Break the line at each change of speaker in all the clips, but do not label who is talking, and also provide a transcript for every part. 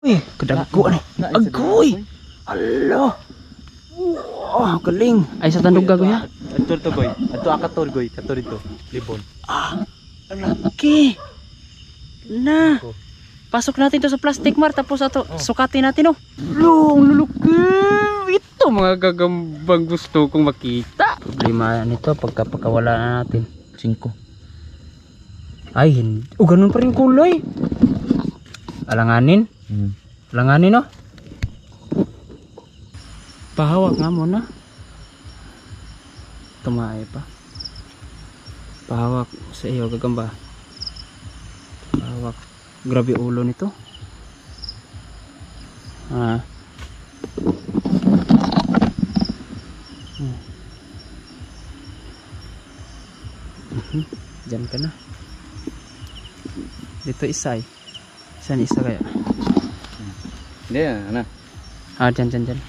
Uy, kadagko ni. Agoy. Alo. Wow, galing. Ay sa tandog gagoy ha.
Atur to goy. Ato akator goy, kator ito. Libon.
Laki. Na. Pasok natin to sa plastic mar tapos ato sukatin natin oh. Luluki. Ito mga gagambang gusto kong makita. Problema nito pagkapakawala na natin. 5. Ay, hindi. Oh, ganun pa rin kulay. Alanganin. Alanganin oh. Pahawak nga muna. Tumae pa. Pahawak sa iyo gagamba. Pahawak. Grabe ulo nito. Diyan ka na. Dito isa eh. Saan isa kaya?
Hindi na.
Dyan.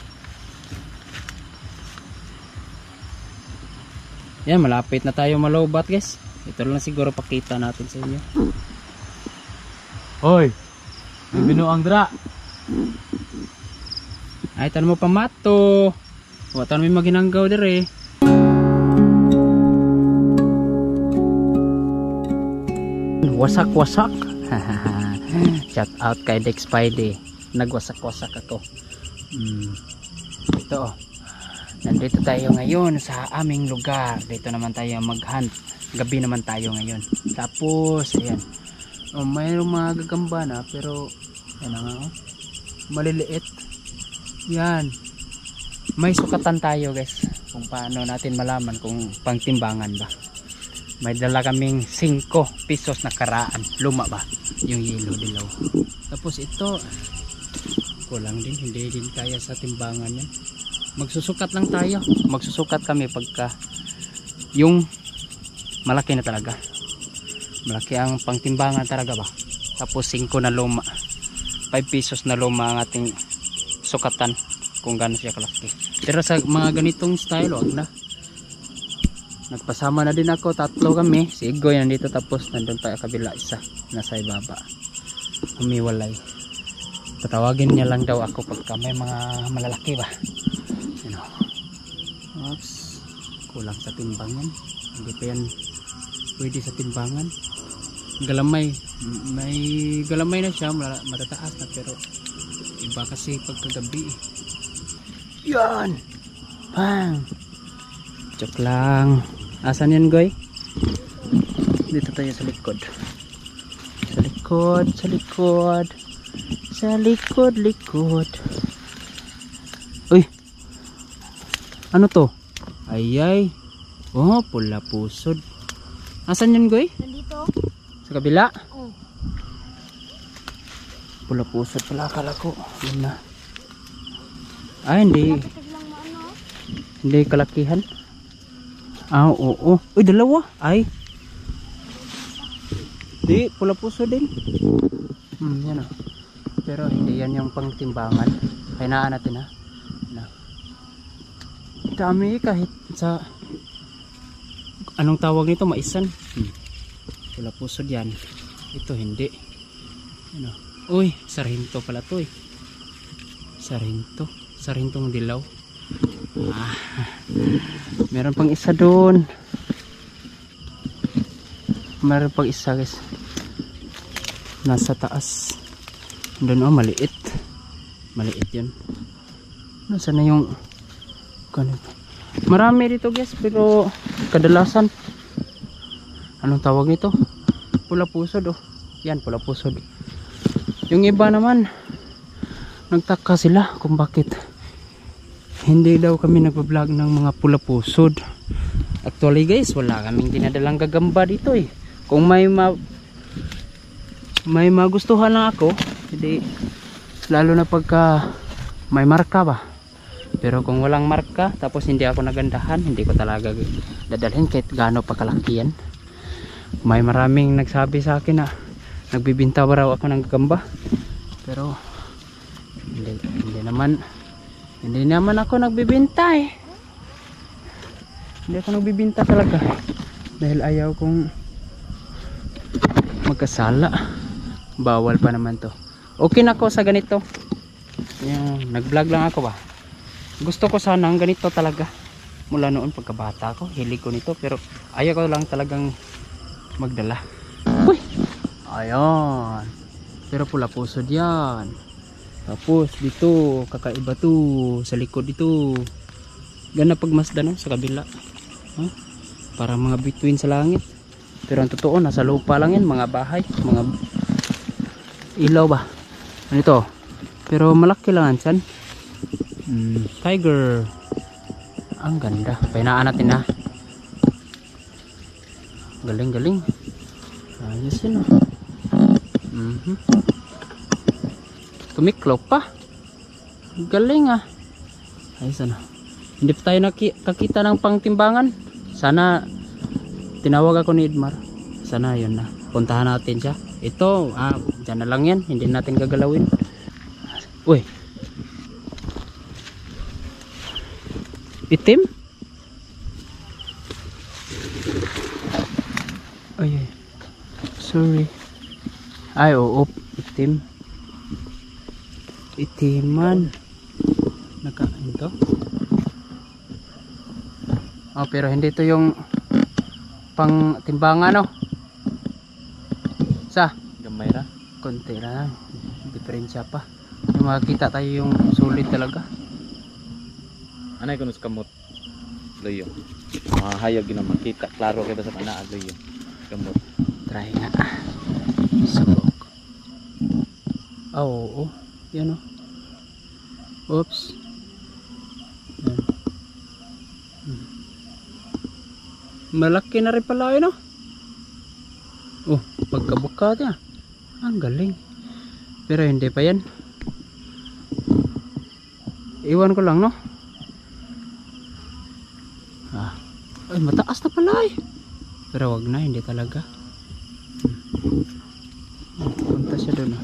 Yan, malapit na tayo malobat guys. Ito lang siguro pakita natin sa inyo.
Hoy. Binuang dra.
Ay, tanong mo pa mato. Watan may maginanggaw dire. Wasak-wasak. Shout out kay Dex Spidey. Nagwasak-wasak ako. Ito oh. Nandito tayo ngayon sa aming lugar. Dito naman tayo mag-hunt. Gabi naman tayo ngayon. Tapos ayan. Mayroong mga gagamba na pero yan nga oh. Maliliit. Yan. May sukatan tayo guys. Kung paano natin malaman kung pangtimbangan ba. May dala kaming 5 pesos na karaan. Luma ba? Yung yellow dilaw. Tapos ito kulang din. Hindi din kaya sa timbangan yan. Magsusukat lang tayo. Magsusukat kami pagka yung malaki na talaga. Malaki ang pangtimbangan talaga ba. Tapos 5 na luma. 5 pesos na luma ang ating sukatan kung gano'n siya kalaki. Pero sa mga ganitong style wag na. Nagpasama na din ako, 3 kami. Si Igoy nandito tapos nandun tayo kabila isa. Nasa ibaba. Humiwalay. Tatawagin niya lang daw ako pagka may mga malalaki ba. Ano? Oops. Kulang sa timbangan. Hindi pa yan pwede sa timbangan. Galamay. May galamay na siya. Matataas na pero iba kasi pagkagabi. Yan! Bang! Joke lang. Asan yan Goy? Dito tayo sa likod. Sa likod. Uy! Ano to? Ayay. Oh, pula pusod. Asan yan Goy?
Nandito.
Sa kabila?
Oh.
Pula pusod pala akala ko. Yun na. Ay, hindi. Hindi kalakihan. Oo. Uy, dalawa. Ay. Di, pula puso din. Yan o. Pero hindi yan yung pangtimbangan. Kainaan natin ha. Dami kahit sa anong tawag nito, maisan. Pula puso yan. Ito hindi. Ano? Uy, sarhinto pala to eh. Sarhintong dilaw. Meron pang isa doon. Meron pang isa guys. Nasa taas. Doon oh, maliit. Maliit yun. Nasaan na yung ganito? Marami dito guys pero kadalasan anong tawag nito? Pula pusod oh. Yan, pula pusod. Yung iba naman nagtaka sila kung bakit hindi daw kami nagpa-vlog ng mga pula pusod. Actually guys, wala kaming dinadalang gagamba dito eh. Kung may magustuhan lang ako, hindi, lalo na pagka may marka ba. Pero kung walang marka, tapos hindi ako nagandahan, hindi ko talaga dadalhin kahit gaano pa kalaki yan. May maraming nagsabi sa akin na nagbibinta ba raw ako ng gagamba. Pero hindi naman ako nagbibinta eh. Hindi ako nagbibinta talaga dahil ayaw kong magkasala. Bawal pa naman to. Okay na ako sa ganito. Yan, nag-vlog lang ako ba. Gusto ko sana ang ganito talaga. Mula noon pagkabata ko, hilig ko nito, pero ayaw ko lang talagang magdala. Uy! Ayan. Pero pula pusod yan. Tapos dito, kakaiba to. Sa likod dito. Gana pagmasdan no? Sa kabila. Huh? Para mga bituin sa langit. Pero ang totoo, nasa lupa lang yan. Mga bahay, mga ilaw ba? Ano ito? Pero malaki lang yan. Tiger. Ang ganda. Pahinaan natin na. Galing galing. Ayos yun oh. Tumiklop pa. Galing ah. Ayos na. Hindi pa tayo nakakita ng pangtimbangan. Sana tinawag ako ni Edmar. Sana yun na. Puntahan natin siya. Ito, dyan na lang yan. Hindi natin gagalawin. Uy. Itim? Ay, sorry. Ay, oo. Itim. Itiman. Nakain to? Oh, pero hindi to yung pang timbangan, no? Sa?
Gamay ra.
Konti lang. Diferensya pa. Yung makikita tayo yung sulit talaga.
Anay kuno sa kamot. Loyo. Mahayag yun ang makita. Klaro kay basta ana loyo. Kamot.
Try nga. Subok. Oo. Yan o. Oops. Yan. Malaki na rin pala yun o. Oh, pagkabuka niya. Ang galing. Pero hindi pa yan. Iwan ko lang no. Ay, mataas na pala eh. Pero wag na, hindi talaga. Punta siya doon.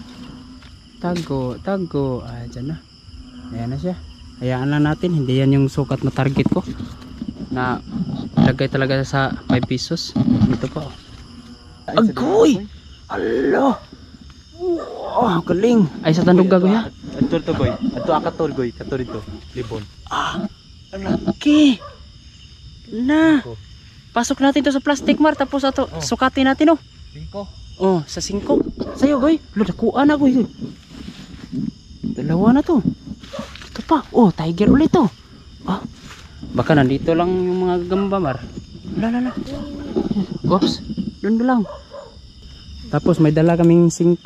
Tago, tago. Dyan na. Ayan na siya. Hayaan lang natin. Hindi yan yung sukat na target ko. Na lagay talaga sa 5 pesos. Ito pa. Agoy! Alo! Oh, galing. Ay, sa tandog gagoy ha.
Ato to goy. Ato akator goy. Kato dito. Libon.
Laki. Na. Pasok natin to sa plastic mar. Tapos ato, sukatin natin oh.
5.
Oh, sa 5. Sa'yo goy. Lo, nakuha na goy. Dalawa na to. Ito pa. Oh, tiger ulit to. Baka nandito lang yung mga gamba mar. Lala. Oops. Doon lang. Tapos may dala kaming 5.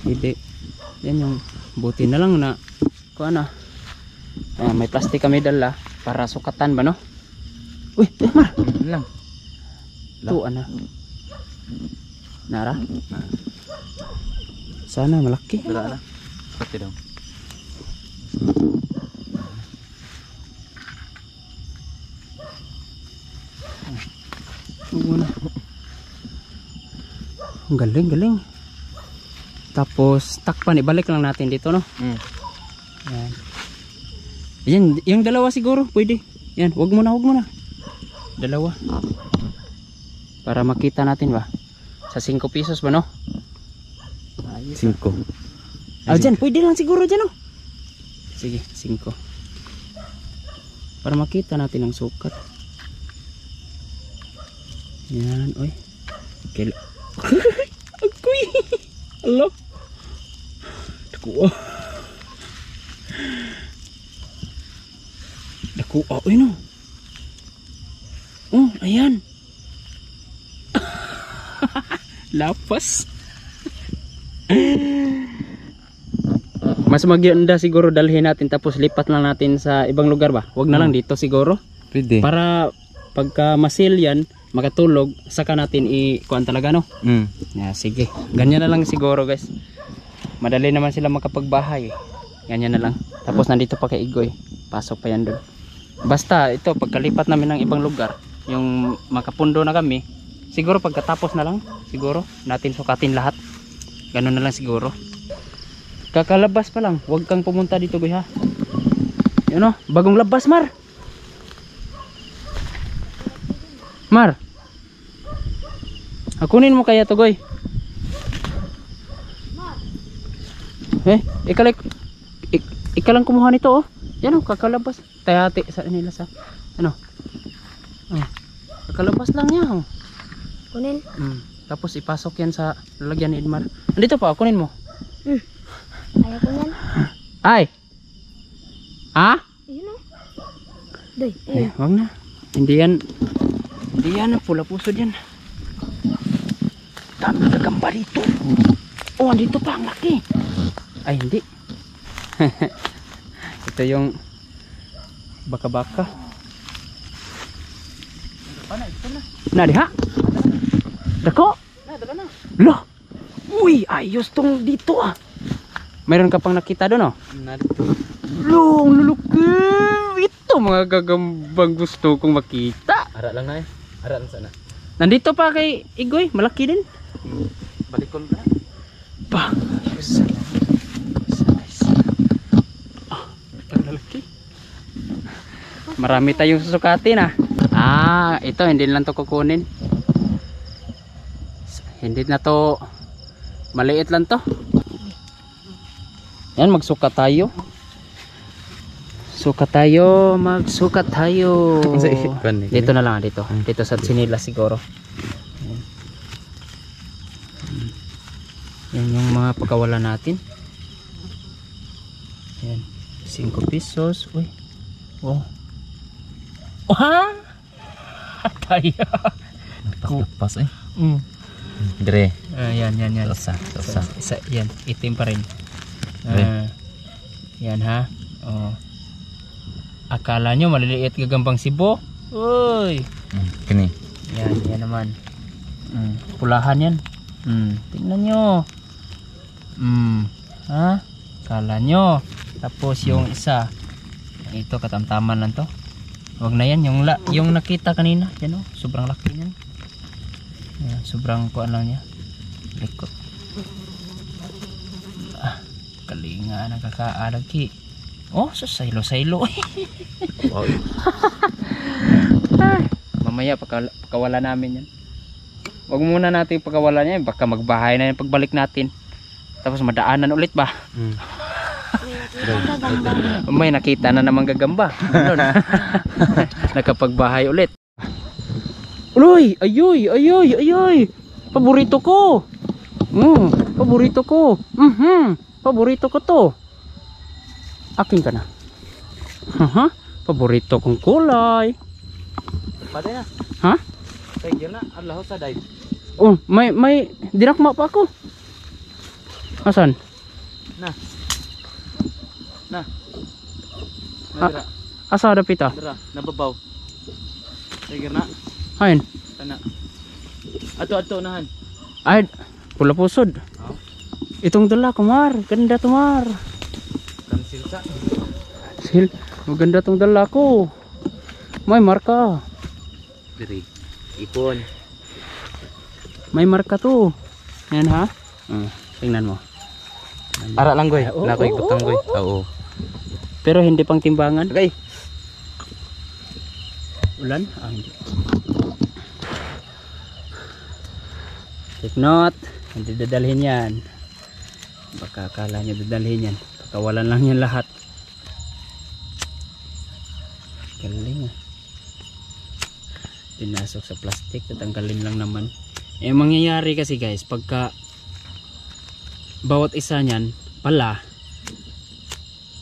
Hindi. Yan yung buti na lang na kuha na. May plastic kami dala para sukatan ba no? Uy, mar.
Lang.
Tuwa na. Nara? Sana malaki.
Dala na. Pati daw. Ang galing. Tapos takpan, ibalik lang natin dito no. Yan. Yan, yung dalawa siguro pwede. Yan, wag mo na. Dalawa. Para makita natin ba. Sa 5 pesos ba no? 5.
Dyan, pwede lang siguro dyan no. Sige, 5. Para makita natin ang sukat. Yan, oy. Okay. Agoy. Hello. Dakuha. Uy no. Oh, ayan. Lapas. Mas maganda siguro dalhin natin tapos lipat lang natin sa ibang lugar ba? Huwag na lang dito siguro.
Pwede.
Para pagka masil yan, makatulog, saka natin i-kuhan talaga no? Sige, ganyan na lang siguro guys. Madali naman sila makapagbahay. Ganyan na lang. Tapos nandito pa kay Igoy. Pasok pa yan doon. Basta ito, pagkalipat namin ng ibang lugar, yung makapundo na kami, siguro pagkatapos na lang, siguro natin sukatin lahat. Ganun na lang siguro. Kakalabas pa lang, huwag kang pumunta dito Goy ha. Yun o, bagong labas Mar. Kunin mo kaya to Goy.
Ikalang ikalang kumuha nito oh. Yan oh, kakalabas. Tayati sa nila sa ano. Kakalabas lang niya oh.
Kunin.
Tapos ipasok yan sa lalagyan ni Edmar. Andito pa, kunin mo.
Ayaw ko yan.
Ay. Ha?
Ayun o. Doy.
Wag na. Hindi yan pula pusod yan. Dami gagamba dito. Oh, andito pa ang laki. Ay, hindi. Ito yung baka-baka. Na diha. Dako. Loh. Uy, ayos tong dito ah. Mayroon ka pang nakita doon oh? Long, luluki. Ito mga gagambang gusto kong makita.
Ara lang na eh. Ara lang sana.
Nandito pa kay Igoy, malaki din.
Balikon na.
Ba, ayos. Lalaki. Marami tayong susukatin ah. Ito hindi lang to kukunin. Hindi na to, maliit lang to. Yan, magsukat tayo. Magsukat tayo. Dito na lang, dito. Dito sa sinila siguro. Yan yung mga pagkawala natin. Yan, 5 pesos. Uy. Oh. Oh ha? Tayo.
Pas eh. Dire.
Yan.
Rasa.
Isa, yan, itim pa rin. Yan ha. Oh. Akala nyo maliliit gagambang sibo. Uy.
Kini.
Yan naman. Pulahan yan. Tingnan nyo. Ha? Akala nyo. Tapos yung isa. Ito katamtaman lang to. Wag na yan. Yung nakita kanina. Yan oh. Sobrang laki yan. Yan, sobrang kuan lang niya. Likot. Kalinga nakakaalagi. Oh, so saylo.
Wow.
Mamaya pagkawala namin yan. Wag muna natin pagkawala niya, baka magbahay na yung pagbalik natin. Tapos madaanan ulit ba? May nakita na naman gagamba. Nakapagbahay ulit. Uloy, ayoy. Paborito ko. Paborito ko. Paborito ko to. Akin ka na. Paborito kong kulay.
Patay na.
Ha?
Tiger na. Allah sa dive.
Oh, may dinakma pa ako. Asan?
Na.
Ah, asa ada pita?
Dara, nababaw. Tiger na.
Hain.
Kana. Ato nahan.
Ay, pula pusod. Itong dala, kumar. Ganda tumar.
Kansil sa.
Sil, maganda tong dala ko. May marka.
Diri. Ipon.
May marka to. Yan ha. Tingnan mo.
Ara lang goy.
Oo,
Nakoy
oo,
butang goy.
oo.
Oo.
Pero hindi pang timbangan.
Okay.
Ulan? Hindi. Take note. Hindi dadalhin yan. Baka akala nyo dadalhin yan. Pagkawalan lang yan lahat. Galing ah. Pinasok sa plastic. Tatanggalin lang naman. Mangyayari kasi guys, pagka bawat isa niyan pala,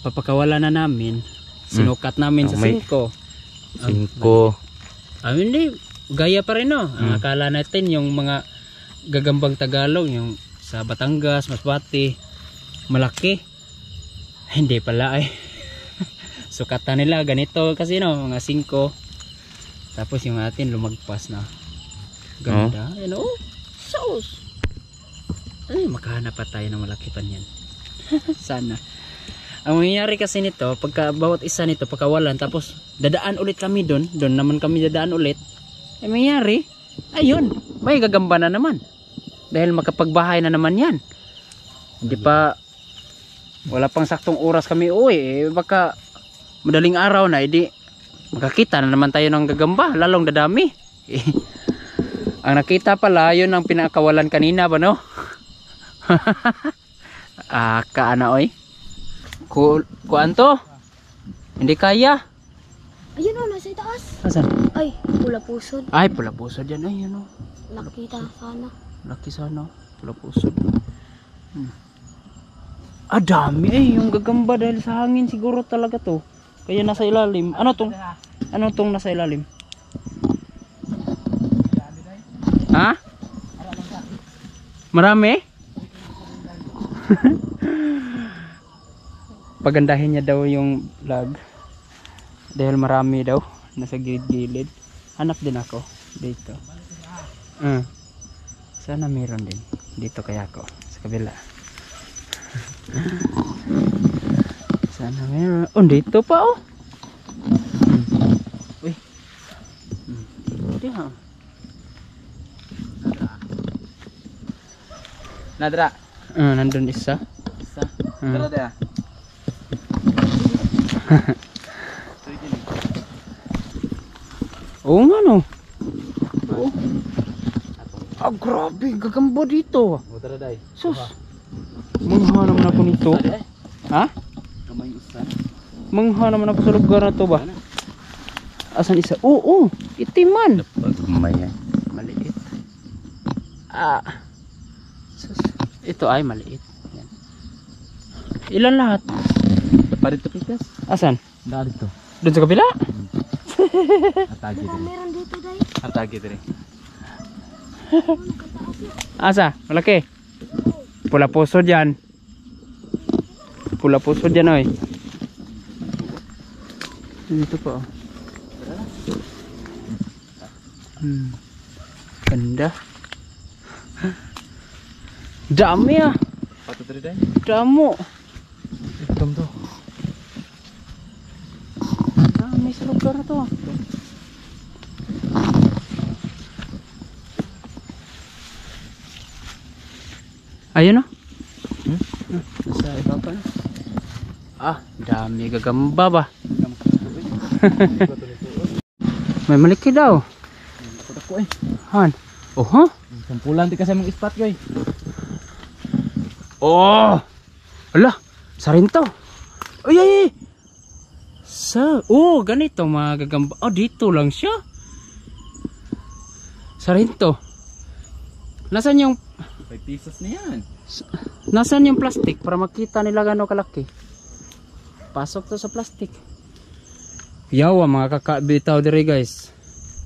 papakawala na namin, sinukat namin sa 5.
5.
Hindi, gaya pa rin no. Ang akala natin yung mga gagambang Tagalog, yung sa Batangas, Masbate, malaki. Hindi pala ay. Sukatan nila ganito kasi no, mga 5. Tapos yung atin lumagpas na. Ganda. Ano? Sauce. Ay, makahanap pa tayo ng malaki pa niyan. Sana. Ang mangyayari kasi nito, pagka bawat isa nito pagkawalan, tapos dadaan ulit kami doon naman kami dadaan ulit. Ay mangyayari, ayun, may gagamba na naman. Dahil makapagbahay na naman yan. Hindi pa, wala pang saktong oras kami uwi. Baka madaling araw na, edi makakita na naman tayo ng gagamba, lalong dadami. Ang nakita pala, yun ang pinakawalan kanina ba no? Kaana oy. Kuan to? Hindi kaya.
Ayun o, nasa itaas.
Asan?
Ay, pula pusod.
Ay, pula pusod yan. Ay, ano.
Nakita sana.
Laki sana. Pula pusod. Dami yung gagamba dahil sa hangin siguro talaga to. Kaya nasa ilalim. Ano tong nasa ilalim? Ha? Marami? Pagandahin niya daw yung vlog. Dahil marami daw. Nasa gilid-gilid. Hanap din ako. Dito. Sana meron din. Dito kaya ako. Sa kabila. Sana meron. Dito pa oh. Uy. Hindi ha.
Nadra.
Nandun isa.
Isa. Dara da.
Oo nga no. Grabe, gagamba dito.
Dara dai.
Sus. Mangha naman ako nito. Ha?
Kamay isa.
Mangha naman ako sa lugar na to ba? Asan isa? Oo, itiman.
Kamay yan.
Maliit. Sus. Ito ay maliit. Yan. Ilan lahat?
Parito pikas.
Asan?
Dari to.
Doon sa kabila?
Atagi
Diba
dire.
meron dito, day?
Atagi dire.
Asa? Malaki. Pula pusod yan. Pula pusod yan oy. Dito pa oh. Ganda. Dami ah.
Pato dire dai.
Damo.
Itom to.
Dami sa lugar na to. Ayun oh. Nasa ibaba na. Dami gagamba ba? May maliki daw.
Ko eh.
Han. Oh ha?
Sampulan ti kasi mong spot ko eh.
Oh! Ala, sarinto. Ay. Ganito mga gagamba. Dito lang siya. Sarinto. Nasaan yung
5 pesos na yan.
Nasaan yung plastic para makita nila gano'ng kalaki? Pasok to sa plastic. Yawa mga kakabitaw dire guys.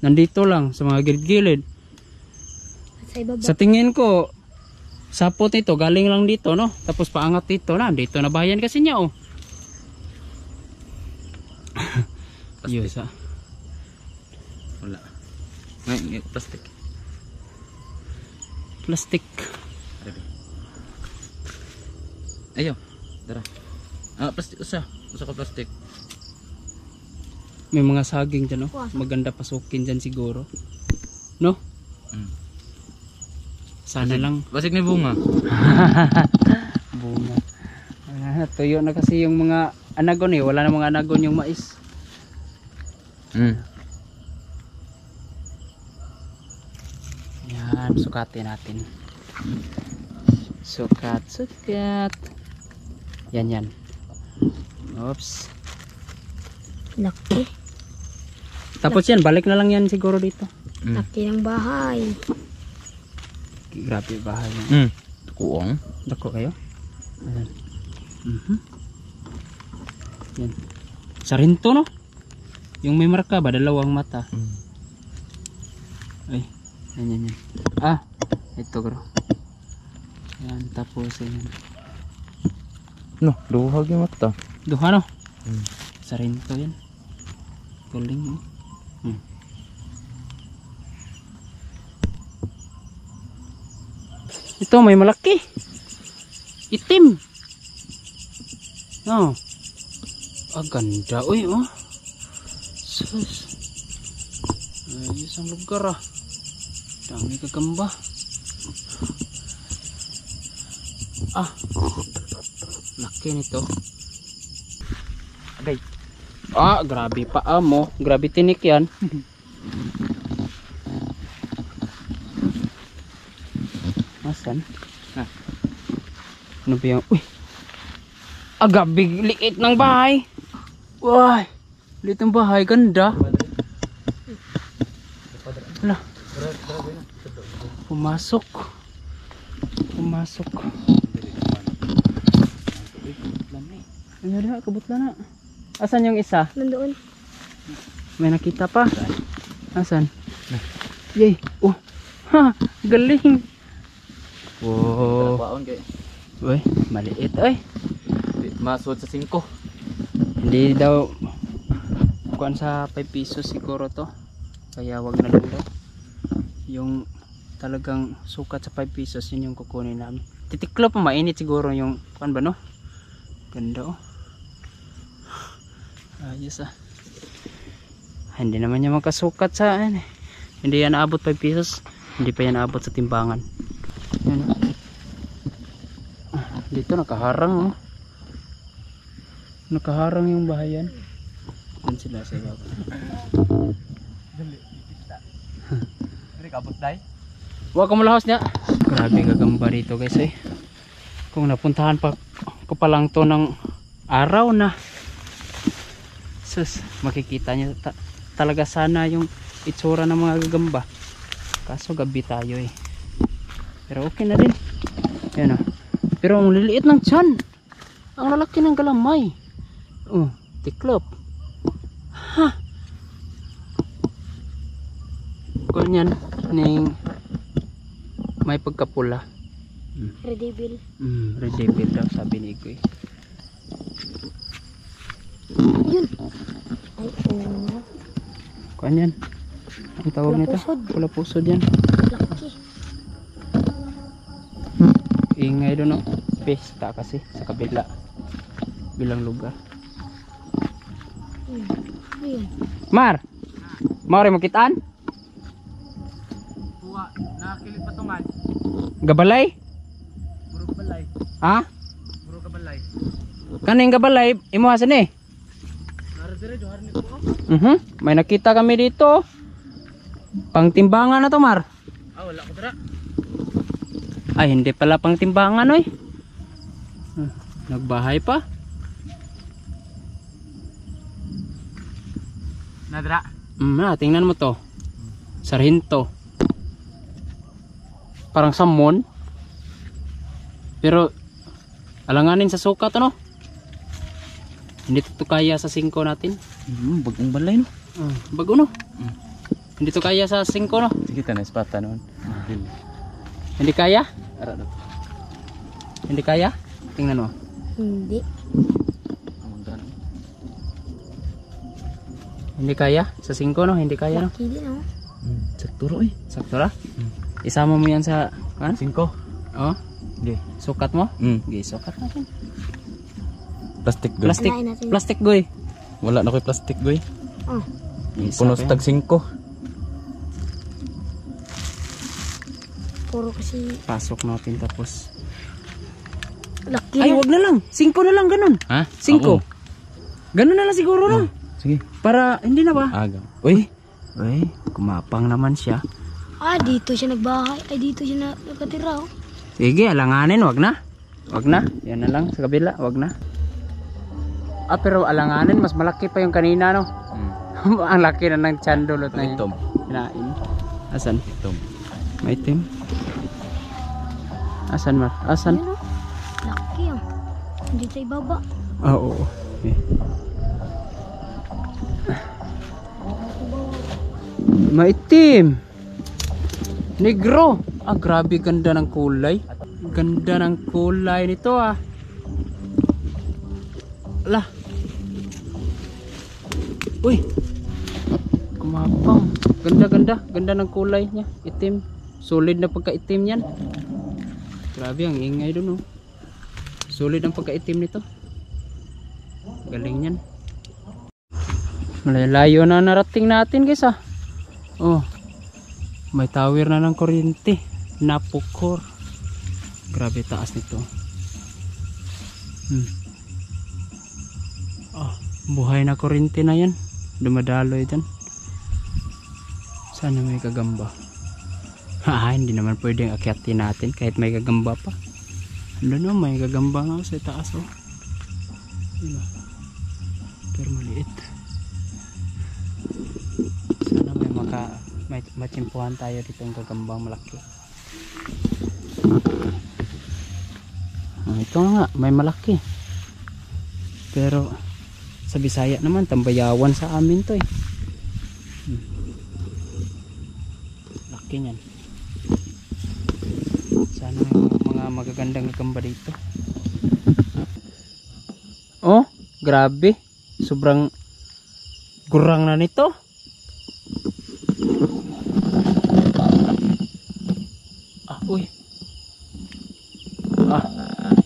Nandito lang sa mga gilid-gilid.
Sa ibaba.
Sa tingin ko, sapot nito galing lang dito no. Tapos paangat dito na. Dito na bayan kasi niya oh. Yes ah.
Wala. Ngay plastic.
Plastic.
Ayo. Dara. Plastic usa ka plastic.
May mga saging dyan, no? Maganda pasukin dyan siguro. No? Sana lang.
Basig may bunga.
Bunga. Tuyo na kasi yung mga anagon eh. Wala na mga anagon yung mais. Yan, sukatin natin. Sukat. Yan. Oops.
Laki.
Tapos yan, balik na lang yan siguro dito.
Laki ng bahay.
Grabe bahay yan.
Kuong.
Dako kayo? Ayan. Yan. Sarinto no? Yung may marka ba? Dalawang mata. Ay. Yan. Ito bro. Yan. Tapos yan.
No, duhag yung mata.
Duha no? Sarinto yan. Galing no? Ito may malaki. Itim. No. Ganda. Uy oh. Sus. Ayos ang lugar ah. Dami kagamba. Laki nito. Agay. Grabe pa mo. Grabe tinik yan. Asan? Ano ba yung... Uy! Agabig liit ng bahay. Wah, liit ng bahay, ganda. Wala. Pumasok. Pumasok. Ano na, kabutla na. Asan yung isa?
Nandoon.
May nakita pa. Asan? Yay. Oh. Ha, galing. Wow. Uy, maliit ay.
Masud sa 5.
Hindi daw kuan sa 5 pesos siguro to. Kaya wag na lang daw. Yung talagang sukat sa 5 pesos yun yung kukunin namin. Titiklo pa, mainit siguro yung kuan ba no? Ganda oh. Ayos ah. Hindi naman niya magkasukat sa hindi yan naabot 5 pesos. Hindi pa yan naabot sa timbangan. Yan oh. Dito nakaharang oh. Nakaharang yung bahayan. Yan sila sa ibabaw.
Dili kabot dai.
Huwag ka malahos niya. Grabe gagamba dito guys eh. Kung napuntahan pa ko pa lang to ng araw na. Sus, makikita niyo talaga sana yung itsura ng mga gagamba. Kaso gabi tayo eh. Pero okay na din. Yan oh. Pero ang liliit ng tiyan. Ang lalaki ng galamay. Oh, tiklop. Ha. Ganyan ning may pagkapula.
Red Devil.
Red Devil daw sabi ni Igoy.
Yun. Ay, oh.
Ganyan. Ang tawag nito?
Pula-pusod.
Pula-pusod yan.
Laki.
Ingay doon no. Pesta kasi sa kabila. Bilang lugar.
Ayun.
Mar! Mare mo kitaan?
Tuwa, nakakilit patungan.
Gabalay?
Puro kabalay.
Ha?
Puro kabalay.
Kaning gabalay, imo hasan eh.
Nara dire johar ni ko.
May nakita kami dito. Pangtimbangan na to, Mar.
Wala ko dira.
Ay, hindi pala pangtimbangan oy. Nagbahay pa.
Nadra.
Tingnan mo to. Sarhinto. Parang samon. Pero alanganin sa sukat ano? Hindi to kaya sa 5 natin.
Bagong balay no.
Bago no. Hindi to kaya sa 5 no.
Sige ta na espata noon.
Hindi kaya?
Ara na.
Hindi kaya? Tingnan mo.
Hindi.
Hindi kaya sa 5 no, hindi kaya no.
Laki din oh.
Sakturo eh.
Sakto ra? Isama mo yan sa
5.
Oh,
Sige.
sukat mo? Okay, sukat natin.
Plastic goy.
Plastic,
Kunain natin.
plastic goy.
Wala na koy plastic goy.
Oh.
Puno sa tag 5.
Puro kasi
Pasok natin tapos.
laki
Ay,
na.
wag na lang. 5 na lang ganun.
Ha?
5. Ganun na lang siguro no.
Sige.
Para hindi na ba?
Aga. Uy.
Uy, kumapang naman siya.
Ah, dito siya nagbahay. Ay, dito siya nakatira oh.
Sige, alanganin, wag na. Wag na. Yan na lang sa kabila, wag na. Pero alanganin, mas malaki pa yung kanina no. Ang laki na ng tiyan na
Itom.
kinain. Asan?
Itom.
May itim. Asan Mar? Asan?
Ayun oh. Laki oh. Hindi sa ibaba.
Oo. Okay. Maitim. Negro. Grabe ganda ng kulay. Ganda ng kulay nito ah. Ala. Uy. Kumapang. Ganda ng kulay niya. Itim. Solid na pagka-itim yan. Grabe ang ingay dun oh. Solid ang pagka-itim nito. Galing yan. Malayo na narating natin guys ah. Oh. May tower na ng kuryente. Napukor. Grabe taas nito. Buhay na kuryente na yan. Dumadaloy dyan. Sana may kagamba. Hindi naman pwedeng akyatin natin kahit may kagamba pa. Ano no, may kagamba nga sa taas oh. Yun, oh. Pero maliit. Sana may matsimpuhan tayo dito ng gagambang malaki. Ito nga, may malaki. Pero sa Bisaya naman, tambayawan sa amin to eh. Laki niyan. Sana may mga magagandang gagamba dito. Oh, grabe. Sobrang gurang na nito. Uy.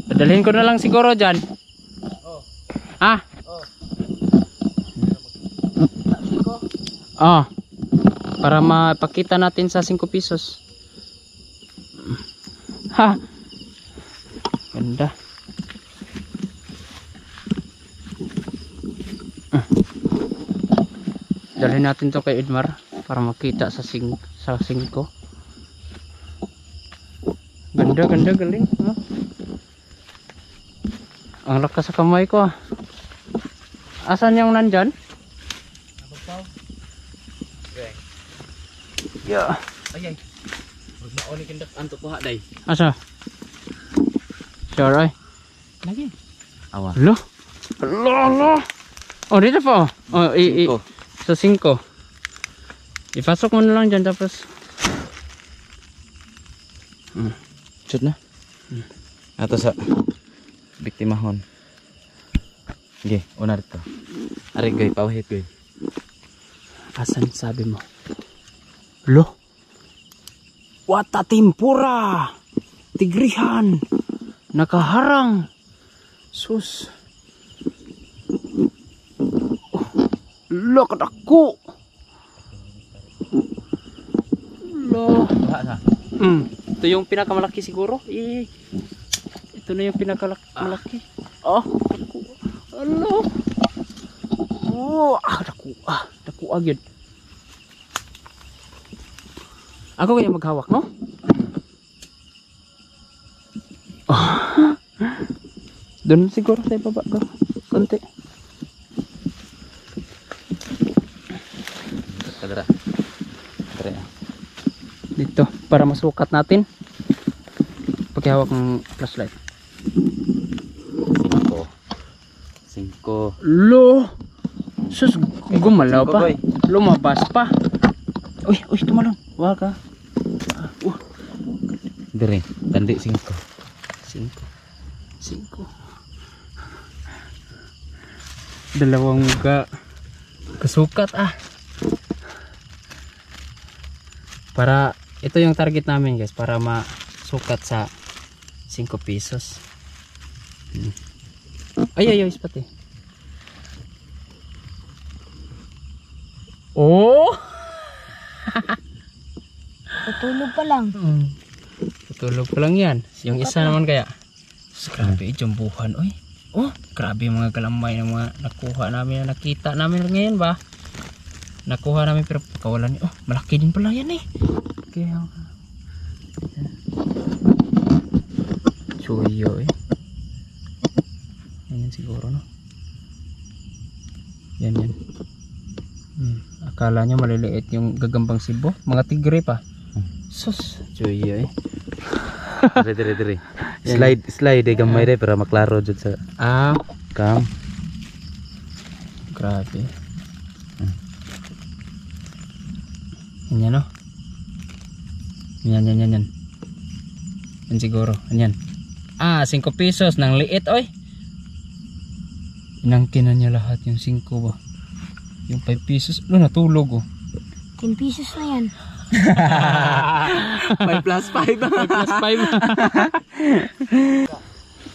Padalhin ko na lang siguro dyan. Para mapakita natin sa 5 pesos. Ha. Ganda. Dalhin natin to kay Edmar para makita sa 5. Ganda, galing. Ang lakas sa kamay ko. Asan yung nandyan? Yeah.
Ay. Wag mauni kindak anto ko ha day.
Asa? Sure ay.
Lagi. Awa.
Lo. Oh, dito po. Oh, sa 5. Ipasok mo na lang dyan tapos.
Shoot na. Ato sa biktimahon. Okay, una rito. Ari goy, pawahit goy.
Asan sabi mo? Lo. Wata timpura. Tigrihan. Nakaharang. Sus. Lo kadako. Lo. Ito yung pinakamalaki siguro. Ito na yung pinakamalaki. Alo. Daku agad. Ako kaya maghawak, no? Doon siguro tayo baba ko. Konti.
Kadara.
Dito, para masukat natin. Paghawak ng flashlight.
5.
Lo! Sus, gumalaw pa. Lumabas pa. Uy, tumalon. Wag ka.
Dire, tandi 5.
5. Dalawang kasukat Para ito yung target namin guys, para masukat sa 5 pesos. Ay, pati. Oh!
Patulog pa lang.
Patulog pa lang yan. Yung isa naman kaya. Grabe, jumbuhan. Oy. Oh, grabe mga kalambay ng mga nakuha namin, nakita namin ngayon ba? Nakuha namin pero pagkawalan niyo. Oh, malaki din pala yan eh. Kaya Suyo eh. Yan siguro no. Yan. Akala nyo maliliit yung gagambang sibo. Mga tigre pa. Sus, suyo eh.
Dire. Slide gamay re para maklaro jud sa cam.
Grabe. Yan no. Yan. Yan siguro. Yan. 5 pesos nang liit oy. Inangkin na niya lahat yung 5 ba. Yung 5 pesos. Natulog
10 pesos na yan.
5 plus 5.
5 plus 5.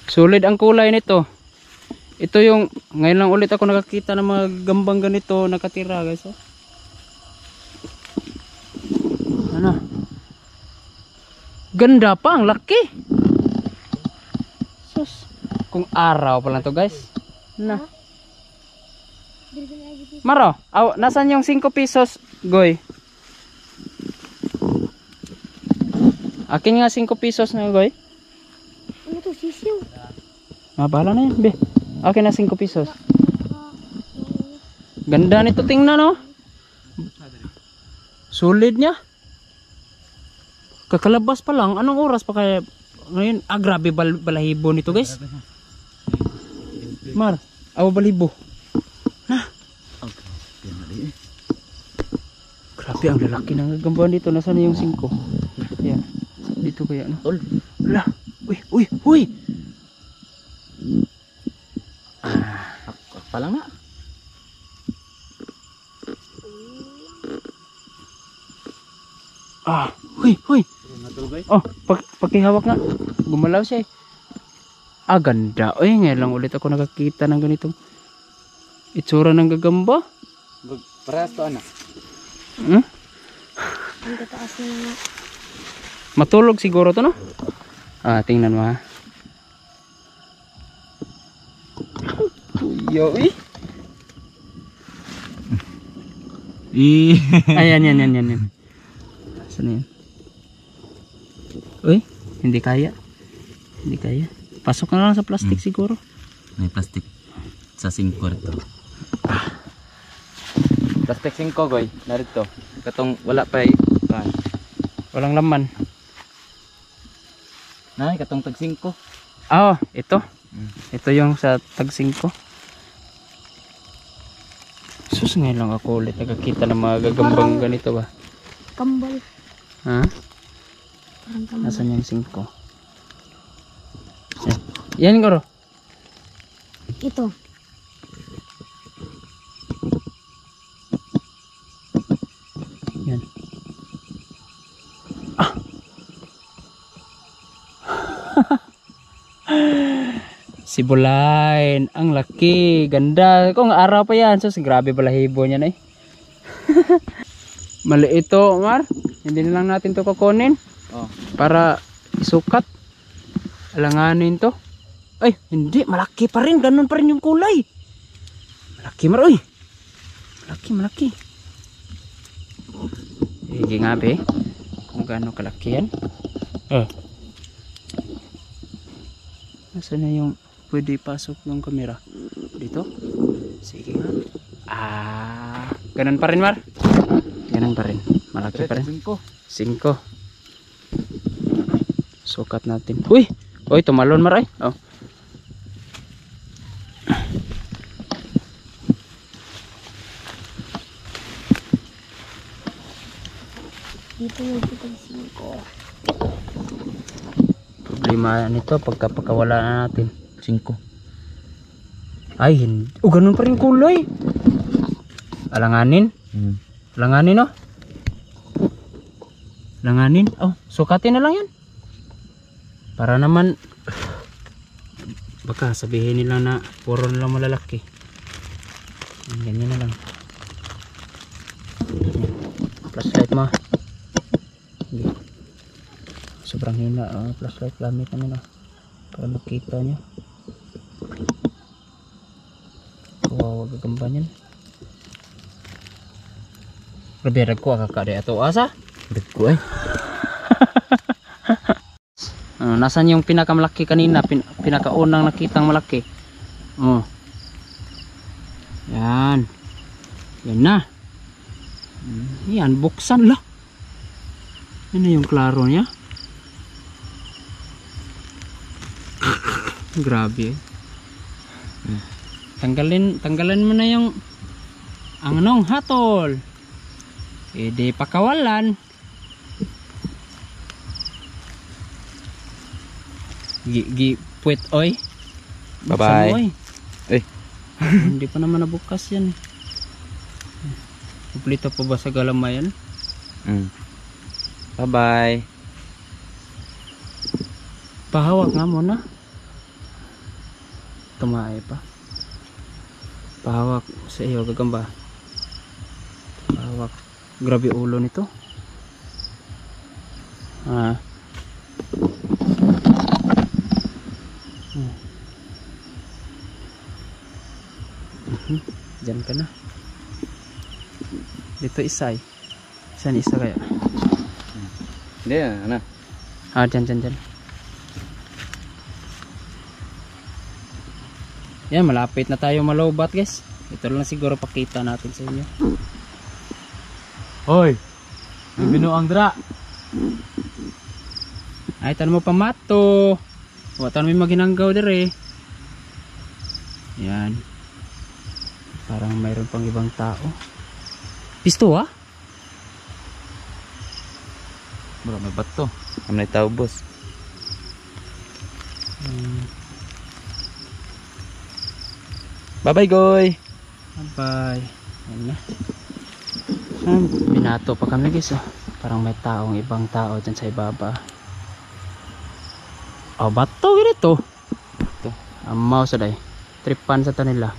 Solid ang kulay nito. Ito yung ngayon lang ulit ako nakakita ng mga gambang ganito nakatira guys. Ano? Ganda pa, ang laki. Sus. Kung araw pa lang to guys. Maro, nasan yung 5 pesos, Goy? Akin nga 5 pesos na, Goy.
Ano to, sisiw?
Bahala na yan, be. Akin na 5 pesos. Ganda nito tingnan no. Solid niya. Kakalabas pa lang. Anong oras pa kaya ngayon? Ah, grabe balahibo nito guys. Mar, awa balahibo. Na. Grabe ang lalaki ng gagambahan dito. Nasaan na yung 5? Yan. Dito kaya no. Wala. Uy.
Pa lang na.
Huy. Oh, pakihawak nga. Gumalaw siya eh. Ah, ganda. Uy, ngayon lang ulit ako nakakita ng ganitong itsura ng gagamba.
Parehas to anak.
Hmm?
Ang kataas na nga.
Matulog siguro to no? Ah, tingnan mo ha. Yoy. Ayan. Saan yan? Uy, hindi kaya. Pasok na lang sa plastic siguro.
May plastic sa 5 ito. Plastic 5 goy, narito. Katong wala pa
Walang laman.
Nay, katong tag 5.
Ah, ito. Ito yung sa tag 5. Sus, ngayon lang ako ulit nakakita ng mga gagambang ganito ba?
Kambal.
Ha?
Parang kambal.
Nasaan yung 5? Yan garo.
Ito.
Yan. Sibulain, ang laki, ganda. Kung araw pa yan, sus, grabe balahibo niya na eh. Maliit to, Mar. Hindi na lang natin to kukunin.
Oh.
Para isukat. Alanganin to. Ay, hindi, malaki pa rin. Ganun pa rin yung kulay. Malaki, Mar. Uy. Malaki. Sige nga, be. Kung gaano kalaki yan. Nasaan na yung pwede pasok yung camera? Dito? Sige nga. Ganun pa rin, Mar. Ganun pa rin. Malaki pa rin. 5. Sukat natin. Uy! Tumalon, Mar ay. Oh.
Dito yung tag 5.
Problema nito pagkawala na natin. 5. Ay, hindi. Ganun pa rin kulay. Alanganin. Langanin oh. Langanin. Sukatin na lang yan. Para naman baka sabihin nila na puro na lang malalaki. Ganyan na lang. Flashlight mo. Okay. Sobrang hina. Flashlight gamit namin para makita nyo. Kawawa gagamba nyan. Grabe ko kakade ato asa.
Ko eh.
Nasaan yung pinakamalaki kanina? Pinakaunang nakitang malaki. Yan. Yan na. Yan, buksan lah. Yan na yung klaro niya. Grabe. Tanggalin mo na yung ang hatol. Di pakawalan. Puwet oy.
Bye-bye.
Hindi pa naman nabukas yan. Kumplito pa ba sa galamayan?
Bye-bye.
Pahawak nga muna. Tumae pa. Pahawak sa iyo gagamba. Pahawak. Grabe ulo nito. Diyan ka na. Dito isay. Saan isa kaya?
Hindi ano? Dyan.
Dyan. Yan, malapit na tayo malobat guys. Ito lang siguro pakita natin sa inyo.
Hoy! May binuang dra!
Ay, tanong mo pa mato. O, tanong mo maghinanggaw dire. Yan. Parang mayroon pang ibang tao. Pisto ah?
Bro, may bato. Ang may tao, boss. Bye-bye, Goy!
Bye. Yan na. Binato pa kami guys. Oh. Parang may taong ibang tao dyan sa ibaba. Oh, bato ganito.
Ito.
Amaw sa day. Tripan sa tanila.